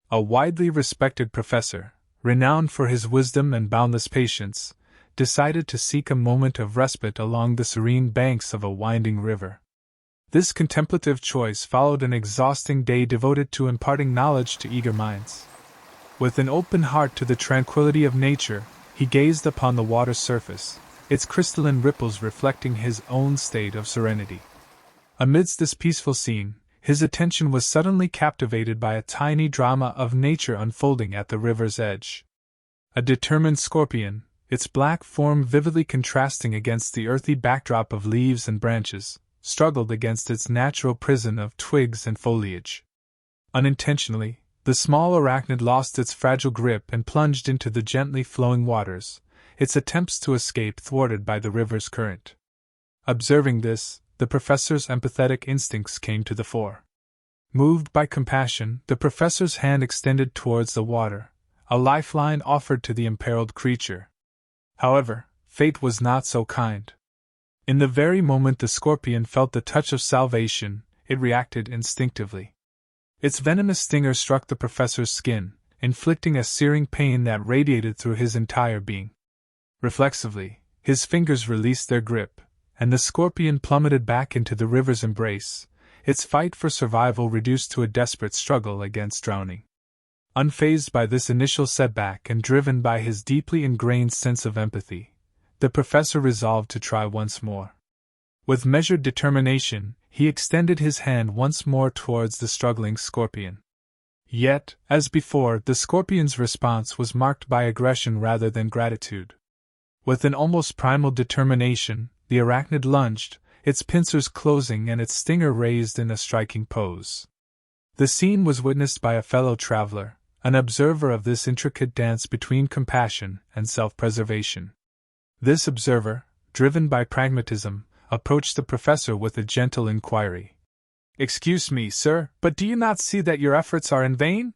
a widely respected professor, renowned for his wisdom and boundless patience, decided to seek a moment of respite along the serene banks of a winding river. This contemplative choice followed an exhausting day devoted to imparting knowledge to eager minds. With an open heart to the tranquility of nature, he gazed upon the water's surface, its crystalline ripples reflecting his own state of serenity. Amidst this peaceful scene, his attention was suddenly captivated by a tiny drama of nature unfolding at the river's edge. A determined scorpion, its black form vividly contrasting against the earthy backdrop of leaves and branches, struggled against its natural prison of twigs and foliage. Unintentionally, the small arachnid lost its fragile grip and plunged into the gently flowing waters, its attempts to escape thwarted by the river's current. Observing this, the professor's empathetic instincts came to the fore. Moved by compassion, the professor's hand extended towards the water, a lifeline offered to the imperiled creature. However, fate was not so kind. In the very moment the scorpion felt the touch of salvation, it reacted instinctively. Its venomous stinger struck the professor's skin, inflicting a searing pain that radiated through his entire being. Reflexively, his fingers released their grip, and the scorpion plummeted back into the river's embrace, its fight for survival reduced to a desperate struggle against drowning. Unfazed by this initial setback and driven by his deeply ingrained sense of empathy, the professor resolved to try once more. With measured determination, he extended his hand once more towards the struggling scorpion. Yet, as before, the scorpion's response was marked by aggression rather than gratitude. With an almost primal determination, the arachnid lunged, its pincers closing and its stinger raised in a striking pose. The scene was witnessed by a fellow traveler, an observer of this intricate dance between compassion and self-preservation. This observer, driven by pragmatism, approached the professor with a gentle inquiry. "Excuse me, sir, but do you not see that your efforts are in vain?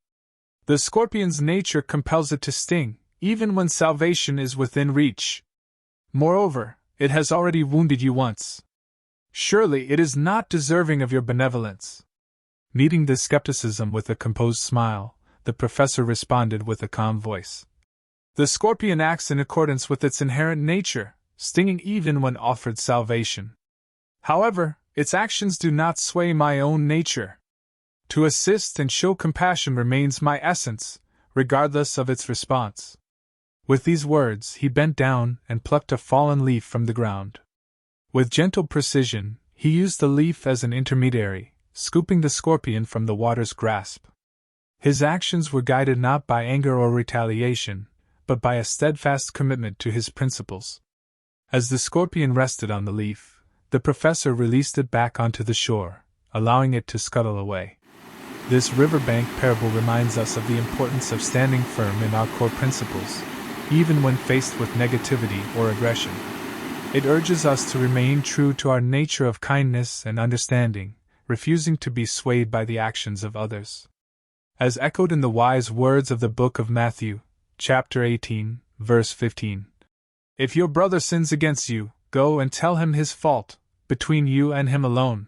The scorpion's nature compels it to sting, even when salvation is within reach. Moreover, it has already wounded you once. Surely it is not deserving of your benevolence." Meeting this skepticism with a composed smile, the professor responded with a calm voice. "The scorpion acts in accordance with its inherent nature, stinging even when offered salvation. However, its actions do not sway my own nature. To assist and show compassion remains my essence, regardless of its response." With these words, he bent down and plucked a fallen leaf from the ground. With gentle precision, he used the leaf as an intermediary, scooping the scorpion from the water's grasp. His actions were guided not by anger or retaliation, but by a steadfast commitment to his principles. As the scorpion rested on the leaf, the professor released it back onto the shore, allowing it to scuttle away. This riverbank parable reminds us of the importance of standing firm in our core principles, even when faced with negativity or aggression. It urges us to remain true to our nature of kindness and understanding, refusing to be swayed by the actions of others. As echoed in the wise words of the book of Matthew, chapter 18, verse 15. "If your brother sins against you, go and tell him his fault, between you and him alone.